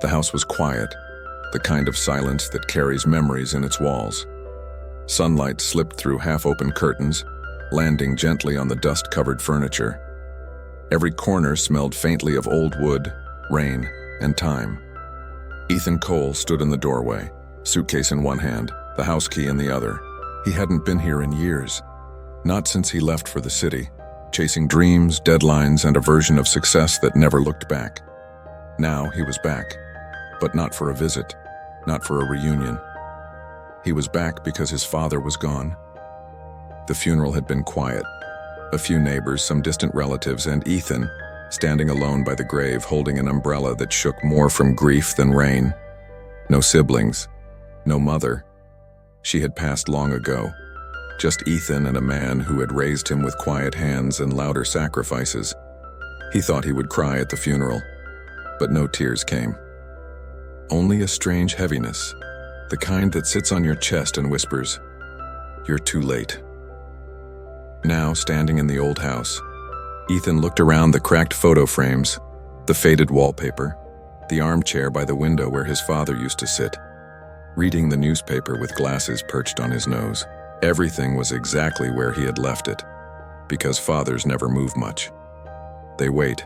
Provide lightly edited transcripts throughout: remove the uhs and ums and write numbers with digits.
The house was quiet, the kind of silence that carries memories in its walls. Sunlight slipped through half-open curtains, landing gently on the dust-covered furniture. Every corner smelled faintly of old wood, rain, and time. Ethan Cole stood in the doorway, suitcase in one hand, the house key in the other. He hadn't been here in years, not since he left for the city, chasing dreams, deadlines, and a version of success that never looked back. Now he was back, but not for a visit, not for a reunion. He was back because his father was gone. The funeral had been quiet. A few neighbors, some distant relatives, and Ethan, standing alone by the grave holding an umbrella that shook more from grief than rain. No siblings, no mother. She had passed long ago. Just Ethan and a man who had raised him with quiet hands and louder sacrifices. He thought he would cry at the funeral, but no tears came. Only a strange heaviness, the kind that sits on your chest and whispers, "You're too late." Now, standing in the old house, Ethan looked around the cracked photo frames, the faded wallpaper, the armchair by the window where his father used to sit, reading the newspaper with glasses perched on his nose. Everything was exactly where he had left it, because fathers never move much. They wait.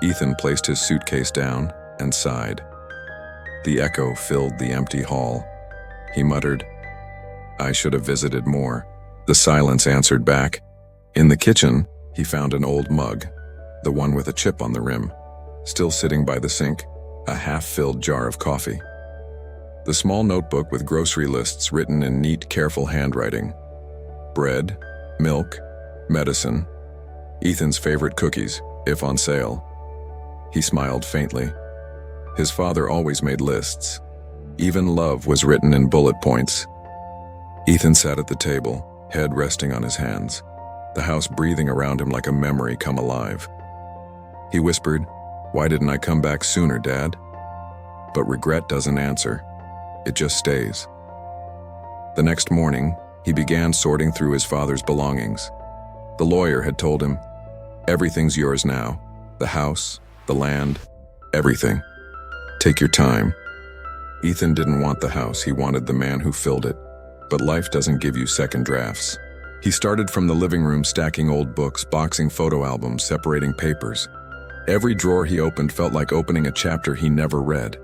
Ethan placed his suitcase down and sighed. The echo filled the empty hall. He muttered, "I should have visited more." The silence answered back. In the kitchen, he found an old mug, the one with a chip on the rim, still sitting by the sink, a half-filled jar of coffee. The small notebook with grocery lists written in neat, careful handwriting. Bread, milk, medicine, Ethan's favorite cookies, if on sale. He smiled faintly. His father always made lists. Even love was written in bullet points. Ethan sat at the table, head resting on his hands, the house breathing around him like a memory come alive. He whispered, "Why didn't I come back sooner, Dad?" But regret doesn't answer. It just stays. The next morning, he began sorting through his father's belongings. The lawyer had told him, "Everything's yours now. The house, the land, everything. Take your time." Ethan didn't want the house, he wanted the man who filled it. But life doesn't give you second drafts. He started from the living room, stacking old books, boxing photo albums, separating papers. Every drawer he opened felt like opening a chapter he never read.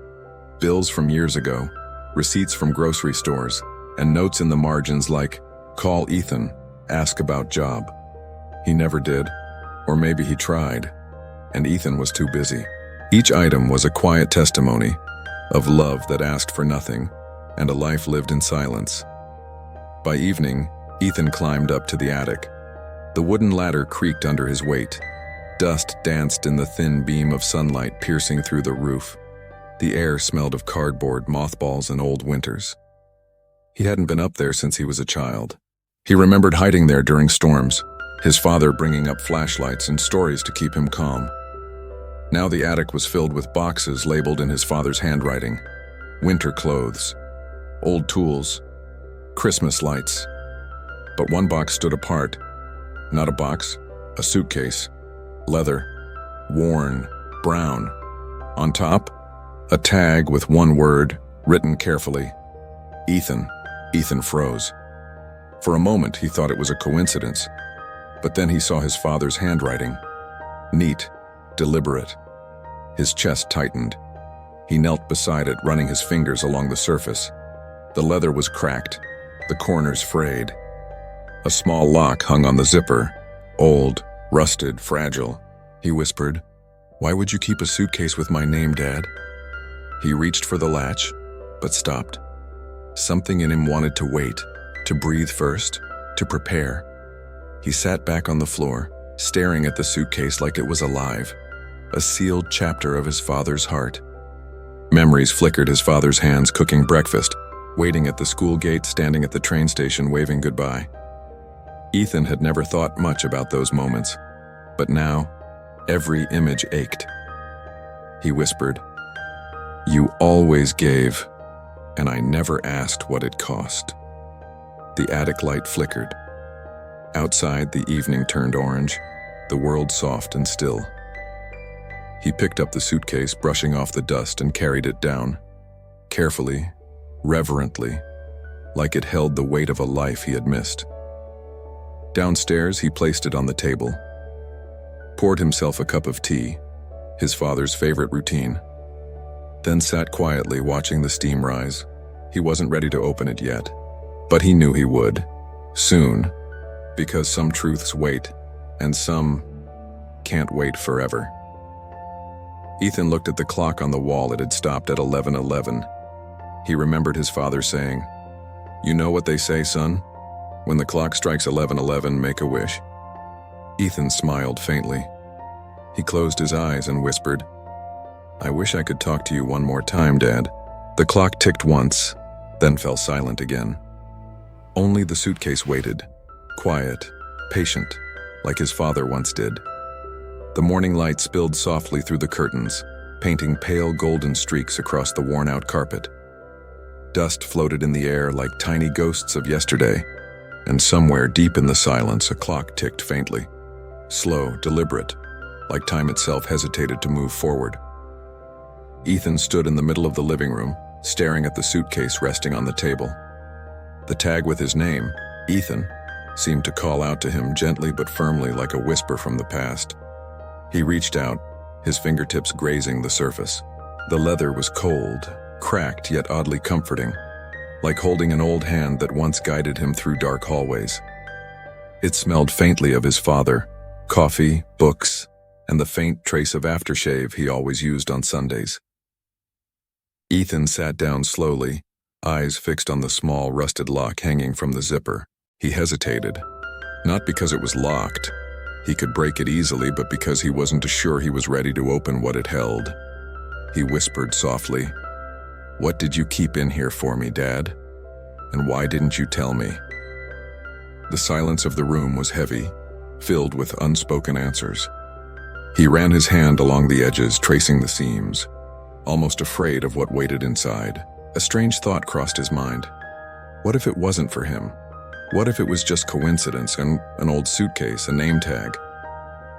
Bills from years ago, receipts from grocery stores, and notes in the margins like, "Call Ethan, ask about job." He never did, or maybe he tried, and Ethan was too busy. Each item was a quiet testimony of love that asked for nothing, and a life lived in silence. By evening, Ethan climbed up to the attic. The wooden ladder creaked under his weight. Dust danced in the thin beam of sunlight piercing through the roof. The air smelled of cardboard, mothballs, and old winters. He hadn't been up there since he was a child. He remembered hiding there during storms, his father bringing up flashlights and stories to keep him calm. Now the attic was filled with boxes labeled in his father's handwriting. Winter clothes, old tools, Christmas lights. But one box stood apart. Not a box, a suitcase. Leather, worn, brown. On top, a tag with one word, written carefully. Ethan. Ethan froze. For a moment, he thought it was a coincidence. But then he saw his father's handwriting. Neat, deliberate. His chest tightened. He knelt beside it, running his fingers along the surface. The leather was cracked, the corners frayed. A small lock hung on the zipper. Old, rusted, fragile. He whispered, "Why would you keep a suitcase with my name, Dad?" He reached for the latch, but stopped. Something in him wanted to wait, to breathe first, to prepare. He sat back on the floor, staring at the suitcase like it was alive, a sealed chapter of his father's heart. Memories flickered his father's hands cooking breakfast, waiting at the school gate, standing at the train station waving goodbye. Ethan had never thought much about those moments, but now, every image ached. He whispered, "You always gave, and I never asked what it cost." The attic light flickered. Outside, the evening turned orange, the world soft and still. He picked up the suitcase, brushing off the dust, and carried it down. Carefully, reverently, like it held the weight of a life he had missed. Downstairs, he placed it on the table, poured himself a cup of tea, his father's favorite routine, then sat quietly watching the steam rise. He wasn't ready to open it yet, but he knew he would, soon, because some truths wait, and some can't wait forever. Ethan looked at the clock on the wall. It had stopped at 11:11. He remembered his father saying, "You know what they say, son? When the clock strikes 11:11, make a wish." Ethan smiled faintly. He closed his eyes and whispered, "I wish I could talk to you one more time, Dad." The clock ticked once, then fell silent again. Only the suitcase waited, quiet, patient, like his father once did. The morning light spilled softly through the curtains, painting pale golden streaks across the worn-out carpet. Dust floated in the air like tiny ghosts of yesterday, and somewhere deep in the silence a clock ticked faintly, slow, deliberate, like time itself hesitated to move forward. Ethan stood in the middle of the living room, staring at the suitcase resting on the table. The tag with his name, Ethan, seemed to call out to him gently but firmly, like a whisper from the past. He reached out, his fingertips grazing the surface. The leather was cold, cracked yet oddly comforting, like holding an old hand that once guided him through dark hallways. It smelled faintly of his father, coffee, books, and the faint trace of aftershave he always used on Sundays. Ethan sat down slowly, eyes fixed on the small, rusted lock hanging from the zipper. He hesitated, not because it was locked. He could break it easily, but because he wasn't sure he was ready to open what it held. He whispered softly, "What did you keep in here for me, Dad? And why didn't you tell me?" The silence of the room was heavy, filled with unspoken answers. He ran his hand along the edges, tracing the seams, almost afraid of what waited inside. A strange thought crossed his mind. What if it wasn't for him? What if it was just coincidence, and an old suitcase, a name tag?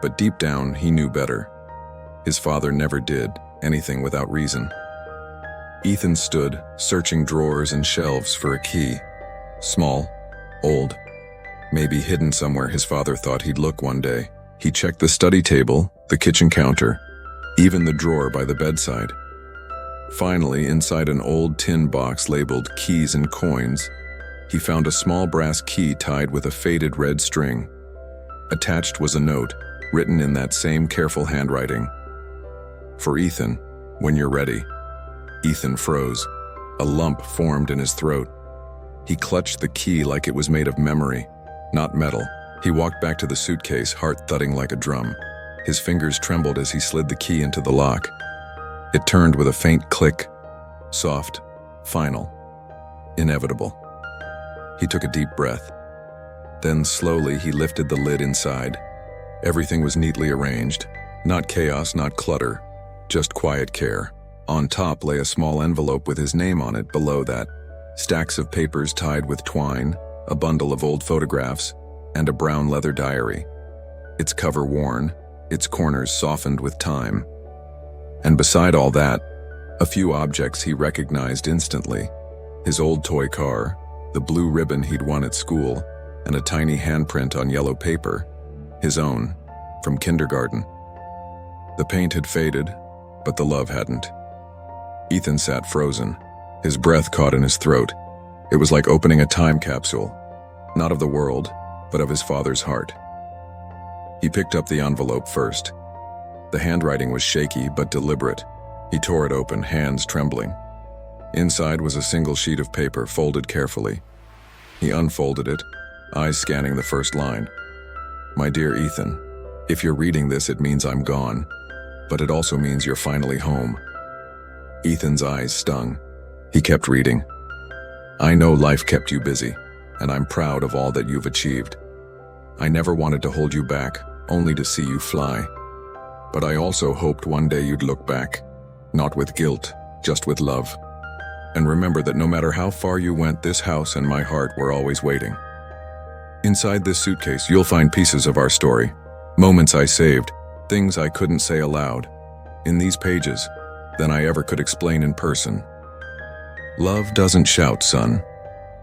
But deep down, he knew better. His father never did anything without reason. Ethan stood, searching drawers and shelves for a key. Small, old, maybe hidden somewhere his father thought he'd look one day. He checked the study table, the kitchen counter, even the drawer by the bedside. Finally, inside an old tin box labeled Keys and Coins, he found a small brass key tied with a faded red string. Attached was a note, written in that same careful handwriting. "For Ethan, when you're ready." Ethan froze. A lump formed in his throat. He clutched the key like it was made of memory, not metal. He walked back to the suitcase, heart thudding like a drum. His fingers trembled as he slid the key into the lock. It turned with a faint click, soft, final, inevitable. He took a deep breath. Then slowly he lifted the lid inside. Everything was neatly arranged. Not chaos, not clutter, just quiet care. On top lay a small envelope with his name on it. Below that, stacks of papers tied with twine, a bundle of old photographs, and a brown leather diary. Its cover worn, its corners softened with time. And beside all that, a few objects he recognized instantly. His old toy car, the blue ribbon he'd won at school, and a tiny handprint on yellow paper, his own, from kindergarten. The paint had faded, but the love hadn't. Ethan sat frozen, his breath caught in his throat. It was like opening a time capsule, not of the world, but of his father's heart. He picked up the envelope first. The handwriting was shaky but deliberate. He tore it open, hands trembling. Inside was a single sheet of paper, folded carefully. He unfolded it, eyes scanning the first line. "My dear Ethan, if you're reading this, it means I'm gone, but it also means you're finally home." Ethan's eyes stung. He kept reading. "I know life kept you busy, and I'm proud of all that you've achieved. I never wanted to hold you back, only to see you fly. But I also hoped one day you'd look back, not with guilt, just with love. And remember that no matter how far you went, this house and my heart were always waiting. Inside this suitcase, you'll find pieces of our story, moments I saved, things I couldn't say aloud, in these pages than I ever could explain in person. Love doesn't shout, son.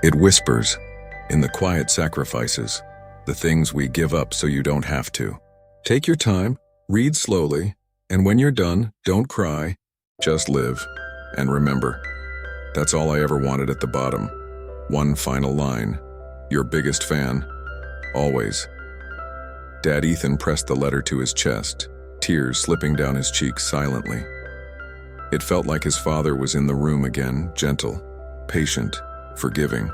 It whispers, in the quiet sacrifices, the things we give up so you don't have to. Take your time, read slowly, and when you're done, don't cry, just live. And remember, that's all I ever wanted at the bottom. One final line. Your biggest fan. Always. Dad Ethan pressed the letter to his chest, tears slipping down his cheeks silently. It felt like his father was in the room again, gentle, patient, forgiving.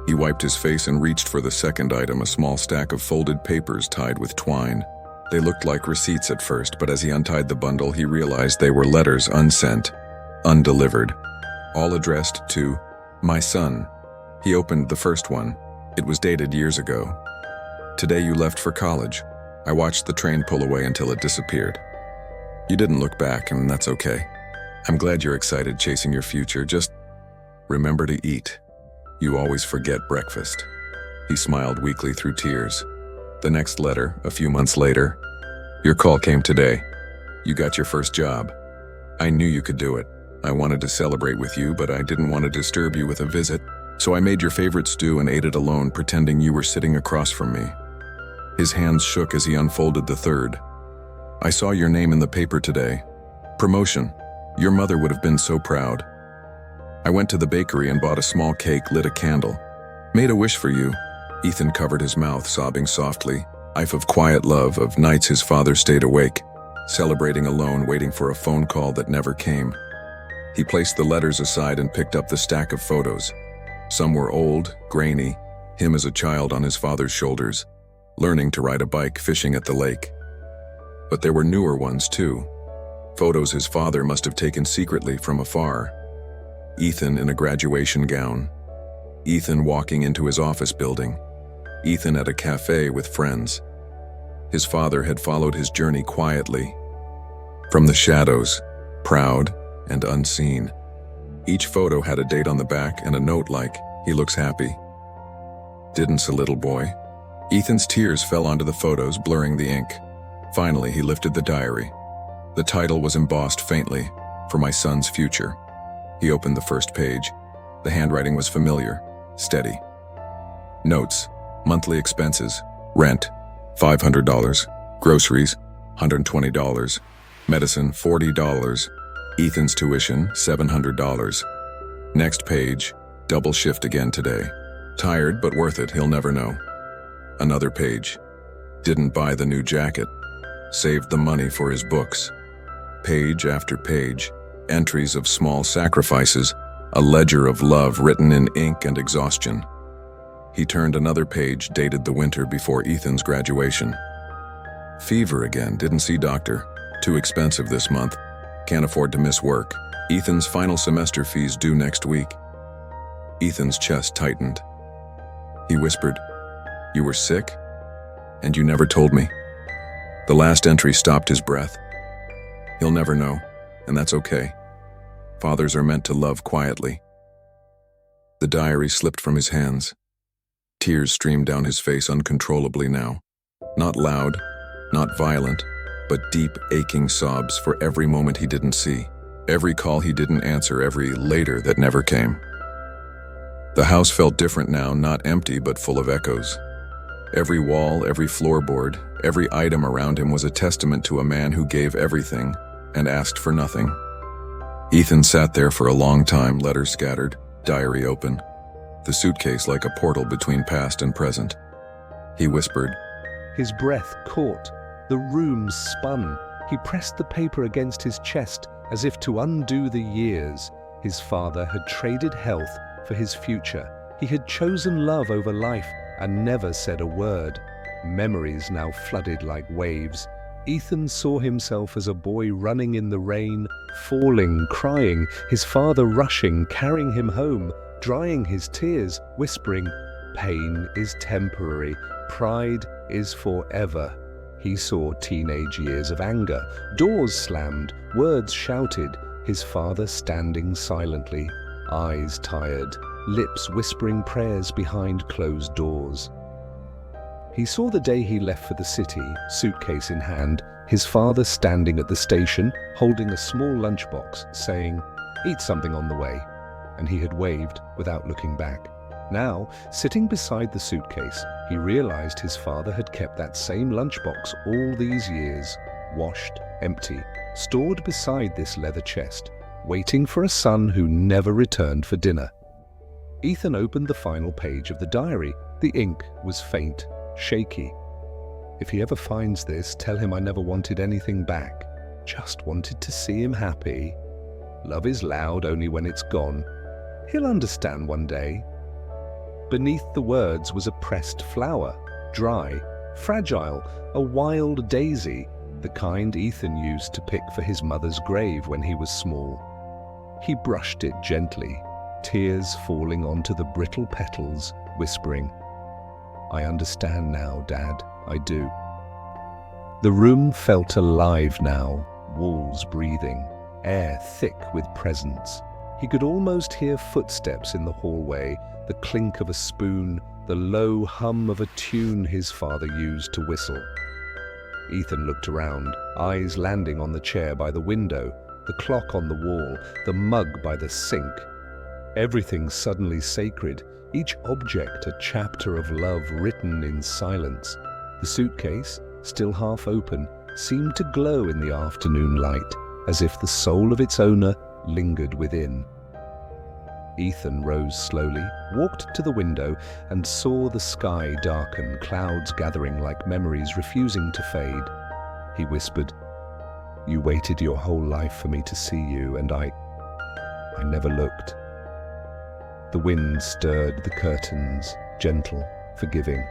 He wiped his face and reached for the second item, a small stack of folded papers tied with twine. They looked like receipts at first, but as he untied the bundle, he realized they were letters unsent, undelivered, all addressed to my son. He opened the first one. It was dated years ago. Today you left for college. I watched the train pull away until it disappeared. You didn't look back, and that's okay. I'm glad you're excited chasing your future. Just remember to eat. You always forget breakfast. He smiled weakly through tears. The next letter, a few months later. Your call came today. You got your first job. I knew you could do it. I wanted to celebrate with you, but I didn't want to disturb you with a visit. So I made your favorite stew and ate it alone, pretending you were sitting across from me. His hands shook as he unfolded the third. I saw your name in the paper today. Promotion. Your mother would have been so proud. I went to the bakery and bought a small cake, lit a candle. Made a wish for you. Ethan covered his mouth, sobbing softly. Life of quiet love, of nights his father stayed awake, celebrating alone, waiting for a phone call that never came. He placed the letters aside and picked up the stack of photos. Some were old, grainy, him as a child on his father's shoulders, learning to ride a bike, fishing at the lake. But there were newer ones too. Photos his father must have taken secretly from afar. Ethan in a graduation gown. Ethan walking into his office building. Ethan at a cafe with friends. His father had followed his journey quietly. From the shadows, proud and unseen. Each photo had a date on the back and a note like, he looks happy. Didn't a little boy? Ethan's tears fell onto the photos, blurring the ink. Finally, he lifted the diary. The title was embossed faintly, For My Son's Future. He opened the first page. The handwriting was familiar, steady. Notes, monthly expenses, rent, $500, groceries, $120, medicine, $40, Ethan's tuition, $700. Next page, double shift again today. Tired, but worth it, he'll never know. Another page. Didn't buy the new jacket. Saved the money for his books. Page after page, entries of small sacrifices, a ledger of love written in ink and exhaustion. He turned another page, dated the winter before Ethan's graduation. Fever again, didn't see doctor. Too expensive this month. Can't afford to miss work. Ethan's final semester fees due next week. Ethan's chest tightened. He whispered, "You were sick? And you never told me." The last entry stopped his breath. He'll never know, and that's okay. Fathers are meant to love quietly. The diary slipped from his hands. Tears streamed down his face uncontrollably now. Not loud, not violent, but deep, aching sobs for every moment he didn't see, every call he didn't answer, every later that never came. The house felt different now, not empty, but full of echoes. Every wall, every floorboard, every item around him was a testament to a man who gave everything and asked for nothing. Ethan sat there for a long time, letters scattered, diary open, the suitcase like a portal between past and present. He whispered. His breath caught. The room spun. He pressed the paper against his chest as if to undo the years. His father had traded health for his future. He had chosen love over life and never said a word. Memories now flooded like waves. Ethan saw himself as a boy running in the rain, falling, crying, his father rushing, carrying him home, drying his tears, whispering, "Pain is temporary, pride is forever." He saw teenage years of anger, doors slammed, words shouted, his father standing silently, eyes tired, lips whispering prayers behind closed doors. He saw the day he left for the city, suitcase in hand, his father standing at the station, holding a small lunchbox, saying, "Eat something on the way," and he had waved without looking back. Now, sitting beside the suitcase, he realized his father had kept that same lunchbox all these years, washed, empty, stored beside this leather chest, waiting for a son who never returned for dinner. Ethan opened the final page of the diary. The ink was faint, shaky. If he ever finds this, tell him I never wanted anything back. Just wanted to see him happy. Love is loud only when it's gone. He'll understand one day. Beneath the words was a pressed flower, dry, fragile, a wild daisy, the kind Ethan used to pick for his mother's grave when he was small. He brushed it gently, tears falling onto the brittle petals, whispering, "I understand now, Dad, I do." The room felt alive now, walls breathing, air thick with presence. He could almost hear footsteps in the hallway, the clink of a spoon, the low hum of a tune his father used to whistle. Ethan looked around, eyes landing on the chair by the window, the clock on the wall, the mug by the sink. Everything suddenly sacred, each object a chapter of love written in silence. The suitcase, still half open, seemed to glow in the afternoon light, as if the soul of its owner lingered within. Ethan rose slowly, walked to the window, and saw the sky darken, clouds gathering like memories refusing to fade. He whispered, "You waited your whole life for me to see you, and I never looked." The wind stirred the curtains, gentle, forgiving.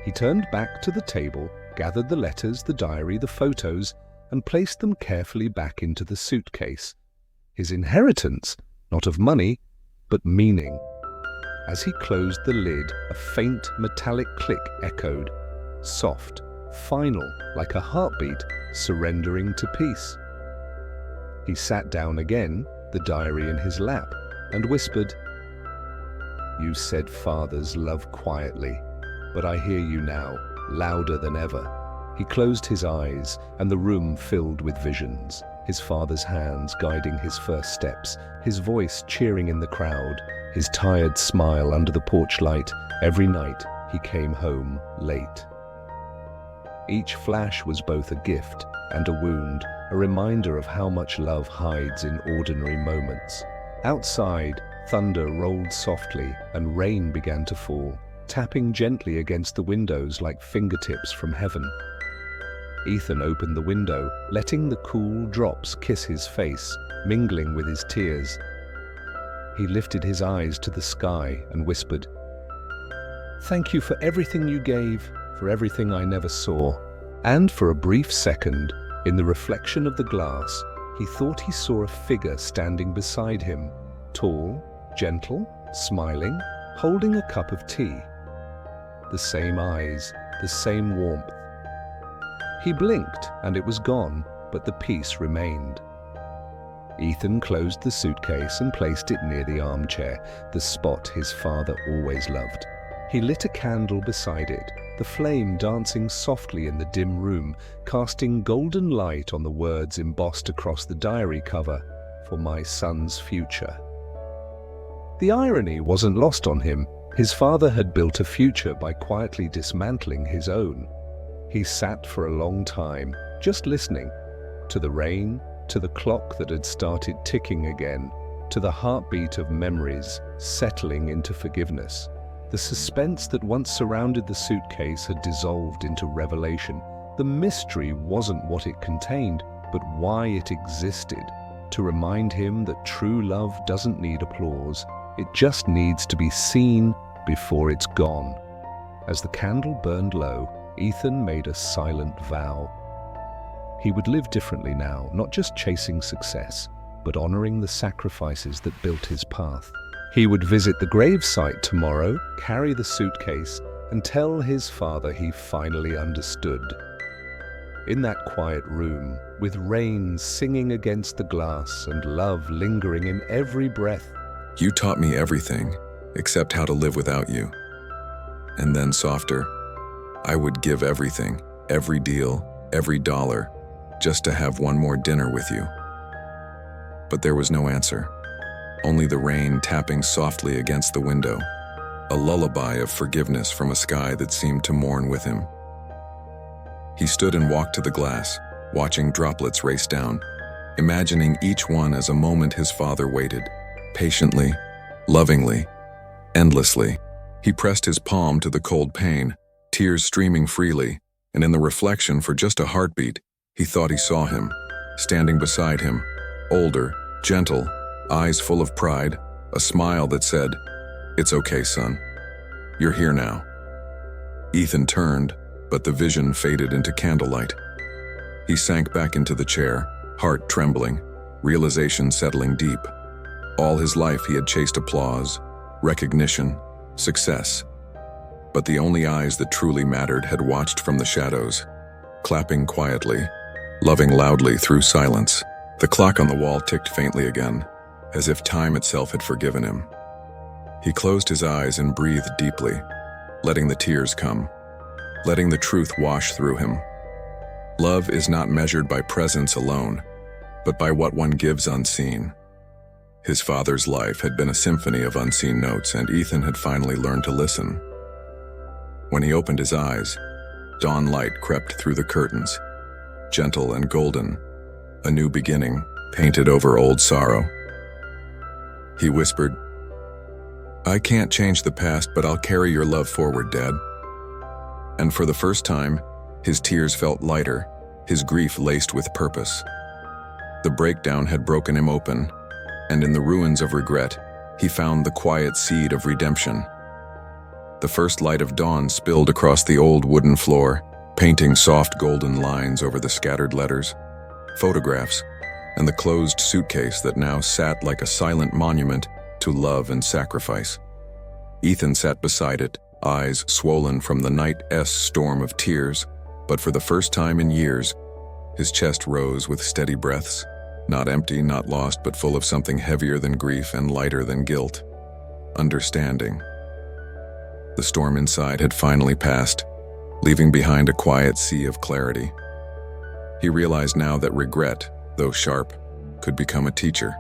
He turned back to the table, gathered the letters, the diary, the photos, and placed them carefully back into the suitcase. His inheritance, not of money, but meaning. As he closed the lid, a faint metallic click echoed, soft, final, like a heartbeat, surrendering to peace. He sat down again, the diary in his lap, and whispered, "You said fathers love quietly, but I hear you now, louder than ever." He closed his eyes, and the room filled with visions. His father's hands guiding his first steps, his voice cheering in the crowd, his tired smile under the porch light every night he came home late. Each flash was both a gift and a wound, a reminder of how much love hides in ordinary moments. Outside, thunder rolled softly and rain began to fall, tapping gently against the windows like fingertips from heaven. Ethan opened the window, letting the cool drops kiss his face, mingling with his tears. He lifted his eyes to the sky and whispered, "Thank you for everything you gave, for everything I never saw." And for a brief second, in the reflection of the glass, he thought he saw a figure standing beside him, tall, gentle, smiling, holding a cup of tea. The same eyes, the same warmth. He blinked and it was gone, but the peace remained. Ethan closed the suitcase and placed it near the armchair, the spot his father always loved. He lit a candle beside it, the flame dancing softly in the dim room, casting golden light on the words embossed across the diary cover, "For my son's future." The irony wasn't lost on him. His father had built a future by quietly dismantling his own. He sat for a long time, just listening, to the rain, to the clock that had started ticking again, to the heartbeat of memories settling into forgiveness. The suspense that once surrounded the suitcase had dissolved into revelation. The mystery wasn't what it contained, but why it existed, to remind him that true love doesn't need applause. It just needs to be seen before it's gone. As the candle burned low, Ethan made a silent vow. He would live differently now, not just chasing success, but honoring the sacrifices that built his path. He would visit the gravesite tomorrow, carry the suitcase, and tell his father he finally understood. In that quiet room, with rain singing against the glass and love lingering in every breath, "You taught me everything, except how to live without you." And then softer, "I would give everything, every deal, every dollar, just to have one more dinner with you." But there was no answer, only the rain tapping softly against the window, a lullaby of forgiveness from a sky that seemed to mourn with him. He stood and walked to the glass, watching droplets race down, imagining each one as a moment his father waited, patiently, lovingly, endlessly. He pressed his palm to the cold pane, tears streaming freely, and in the reflection for just a heartbeat, he thought he saw him, standing beside him, older, gentle, eyes full of pride, a smile that said, "It's okay, son. You're here now." Ethan turned, but the vision faded into candlelight. He sank back into the chair, heart trembling, realization settling deep. All his life he had chased applause, recognition, success. But the only eyes that truly mattered had watched from the shadows, clapping quietly, loving loudly through silence. The clock on the wall ticked faintly again, as if time itself had forgiven him. He closed his eyes and breathed deeply, letting the tears come, letting the truth wash through him. Love is not measured by presence alone, but by what one gives unseen. His father's life had been a symphony of unseen notes, and Ethan had finally learned to listen. When he opened his eyes, dawn light crept through the curtains, gentle and golden, a new beginning painted over old sorrow. He whispered, "I can't change the past, but I'll carry your love forward, Dad." And for the first time, his tears felt lighter, his grief laced with purpose. The breakdown had broken him open, and in the ruins of regret, he found the quiet seed of redemption. The first light of dawn spilled across the old wooden floor, painting soft golden lines over the scattered letters, photographs, and the closed suitcase that now sat like a silent monument to love and sacrifice. Ethan sat beside it, eyes swollen from the night's storm of tears, but for the first time in years, his chest rose with steady breaths, not empty, not lost, but full of something heavier than grief and lighter than guilt. Understanding. The storm inside had finally passed, leaving behind a quiet sea of clarity. He realized now that regret, though sharp, could become a teacher.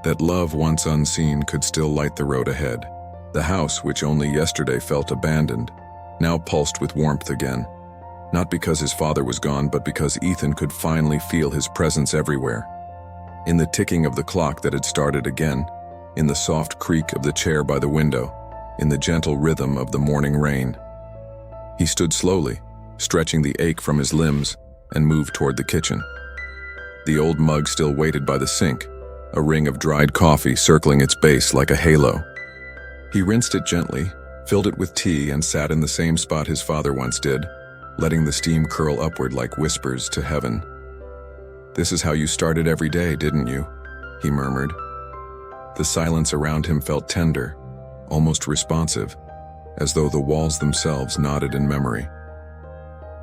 That love, once unseen, could still light the road ahead. The house, which only yesterday felt abandoned, now pulsed with warmth again. Not because his father was gone, but because Ethan could finally feel his presence everywhere. In the ticking of the clock that had started again, in the soft creak of the chair by the window, in the gentle rhythm of the morning rain. He stood slowly, stretching the ache from his limbs, and moved toward the kitchen. The old mug still waited by the sink, a ring of dried coffee circling its base like a halo. He rinsed it gently, filled it with tea, and sat in the same spot his father once did, letting the steam curl upward like whispers to heaven. "This is how you started every day, didn't you?" he murmured. The silence around him felt tender, almost responsive, as though the walls themselves nodded in memory.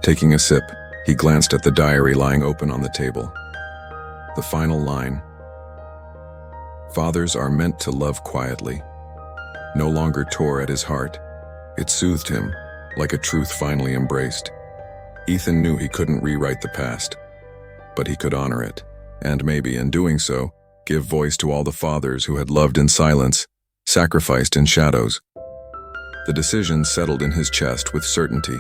Taking a sip, he glanced at the diary lying open on the table. The final line, "Fathers are meant to love quietly," no longer tore at his heart. It soothed him, like a truth finally embraced. Ethan knew he couldn't rewrite the past, but he could honor it, and maybe, in doing so, give voice to all the fathers who had loved in silence, sacrificed in shadows. The decision settled in his chest with certainty.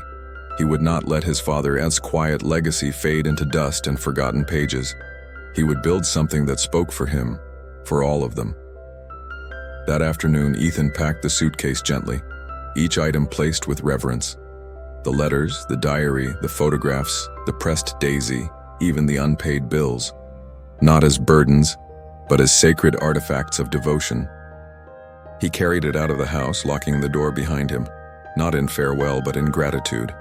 He would not let his father's quiet legacy fade into dust and forgotten pages. He would build something that spoke for him, for all of them. That afternoon, Ethan packed the suitcase gently, each item placed with reverence. The letters, the diary, the photographs, the pressed daisy, even the unpaid bills. Not as burdens, but as sacred artifacts of devotion. He carried it out of the house, locking the door behind him, not in farewell but in gratitude.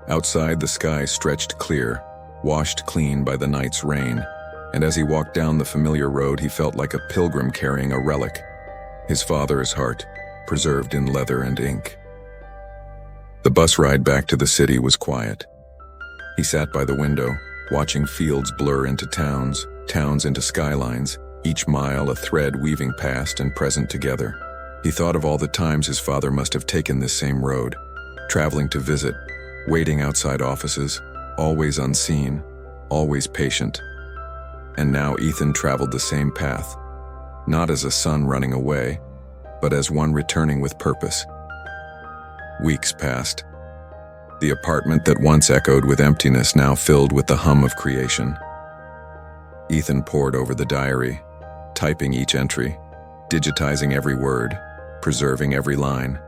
Outside, the sky stretched clear, washed clean by the night's rain, and as he walked down the familiar road, he felt like a pilgrim carrying a relic, his father's heart, preserved in leather and ink. The bus ride back to the city was quiet. He sat by the window, watching fields blur into towns, towns into skylines, each mile a thread weaving past and present together. He thought of all the times his father must have taken this same road, traveling to visit, waiting outside offices, always unseen, always patient. And now Ethan traveled the same path, not as a son running away, but as one returning with purpose. Weeks passed. The apartment that once echoed with emptiness now filled with the hum of creation. Ethan pored over the diary, typing each entry, digitizing every word, preserving every line.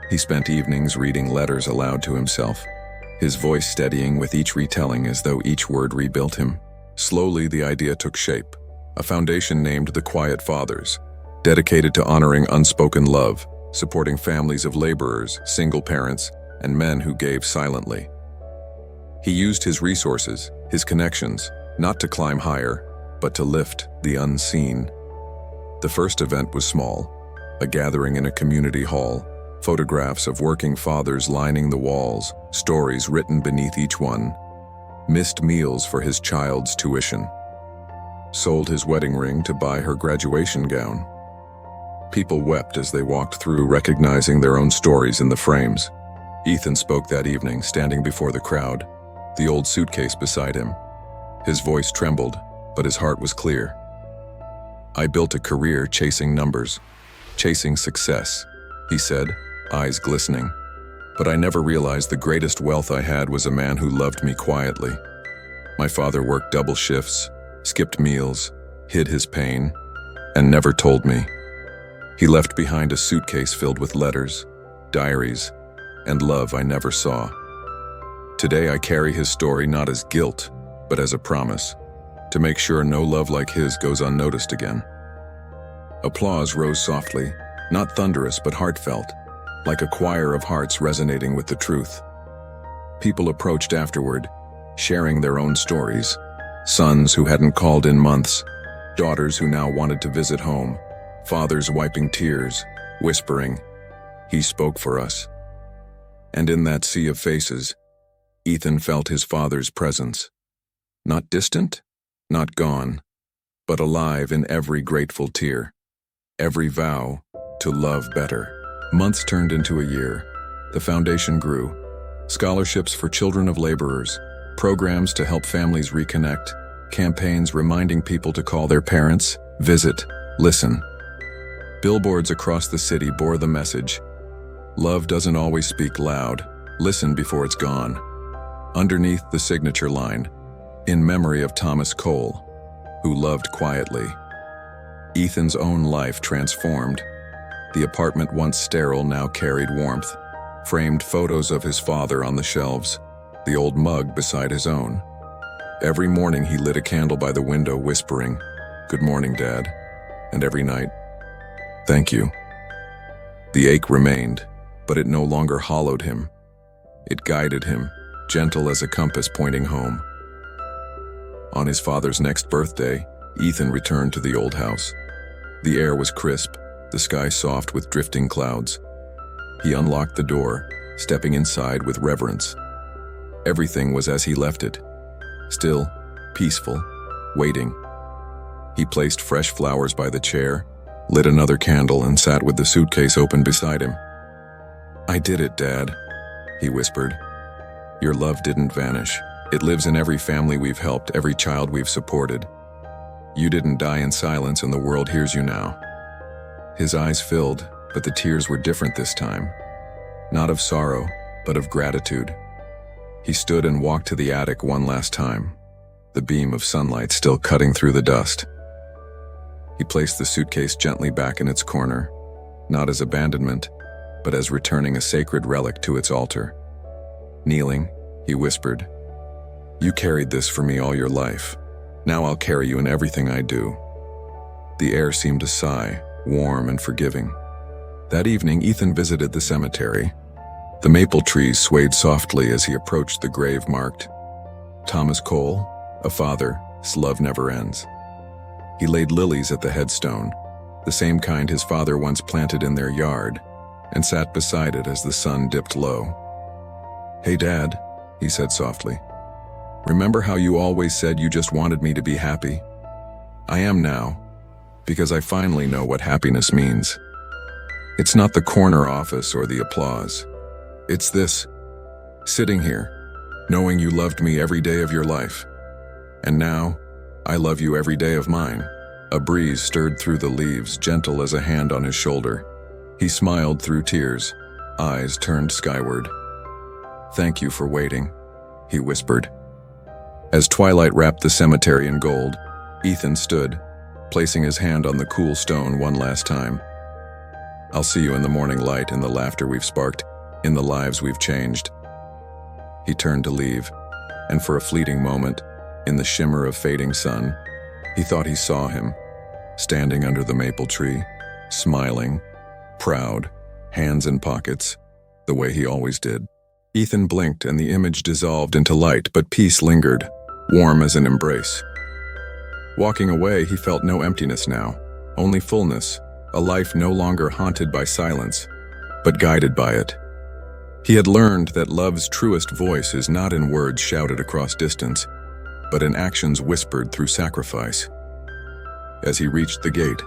He spent evenings reading letters aloud to himself, his voice steadying with each retelling as though each word rebuilt him. Slowly, the idea took shape, a foundation named the Quiet Fathers, dedicated to honoring unspoken love, supporting families of laborers, single parents, and men who gave silently. He used his resources, his connections, not to climb higher, but to lift the unseen. The first event was small, a gathering in a community hall, photographs of working fathers lining the walls, stories written beneath each one. Missed meals for his child's tuition. Sold his wedding ring to buy her graduation gown. People wept as they walked through, recognizing their own stories in the frames. Ethan spoke that evening, standing before the crowd, the old suitcase beside him. His voice trembled, but his heart was clear. "I built a career chasing numbers, chasing success," he said, eyes glistening. "But I never realized the greatest wealth I had was a man who loved me quietly. My father worked double shifts, skipped meals, hid his pain, and never told me. He left behind a suitcase filled with letters, diaries, and love I never saw. Today I carry his story not as guilt, but as a promise, to make sure no love like his goes unnoticed again." Applause rose softly, not thunderous but heartfelt, like a choir of hearts resonating with the truth. People approached afterward, sharing their own stories. Sons who hadn't called in months, daughters who now wanted to visit home, fathers wiping tears, whispering, "He spoke for us." And in that sea of faces, Ethan felt his father's presence. Not distant, not gone, but alive in every grateful tear, every vow to love better. Months turned into a year. The foundation grew. Scholarships for children of laborers, programs to help families reconnect, campaigns reminding people to call their parents, visit, listen. Billboards across the city bore the message, "Love doesn't always speak loud, listen before it's gone." Underneath the signature line, "In memory of Thomas Cole, who loved quietly." Ethan's own life transformed. The apartment once sterile now carried warmth, framed photos of his father on the shelves, the old mug beside his own. Every morning he lit a candle by the window whispering, "Good morning, Dad," and every night, "Thank you." The ache remained, but it no longer hollowed him. It guided him, gentle as a compass pointing home. On his father's next birthday, Ethan returned to the old house. The air was crisp, the sky soft with drifting clouds. He unlocked the door, stepping inside with reverence. Everything was as he left it, still, peaceful, waiting. He placed fresh flowers by the chair, lit another candle, and sat with the suitcase open beside him. "I did it, Dad," he whispered. "Your love didn't vanish. It lives in every family we've helped, every child we've supported. You didn't die in silence, and the world hears you now." His eyes filled, but the tears were different this time. Not of sorrow, but of gratitude. He stood and walked to the attic one last time, the beam of sunlight still cutting through the dust. He placed the suitcase gently back in its corner, not as abandonment, but as returning a sacred relic to its altar. Kneeling, he whispered, "You carried this for me all your life. Now I'll carry you in everything I do." The air seemed to sigh, warm and forgiving. That evening, Ethan visited the cemetery. The maple trees swayed softly as he approached the grave marked, "Thomas Cole, a father's love never ends." He laid lilies at the headstone, the same kind his father once planted in their yard, and sat beside it as the sun dipped low. "Hey, Dad," he said softly. "Remember how you always said you just wanted me to be happy? I am now, because I finally know what happiness means. It's not the corner office or the applause. It's this, sitting here, knowing you loved me every day of your life, And now, I love you every day of mine. A breeze stirred through the leaves, gentle as a hand on his shoulder. He smiled through tears, eyes turned skyward. Thank you for waiting, he whispered. As twilight wrapped the cemetery in gold, Ethan stood, placing his hand on the cool stone one last time. I'll see you in the morning light, in the laughter we've sparked, in the lives we've changed. He turned to leave, and for a fleeting moment, in the shimmer of fading sun, he thought he saw him, standing under the maple tree, smiling, proud, hands in pockets, the way he always did. Ethan blinked and the image dissolved into light, but peace lingered, warm as an embrace. Walking away, he felt no emptiness now, only fullness, a life no longer haunted by silence, but guided by it. He had learned that love's truest voice is not in words shouted across distance, but in actions whispered through sacrifice. As he reached the gate,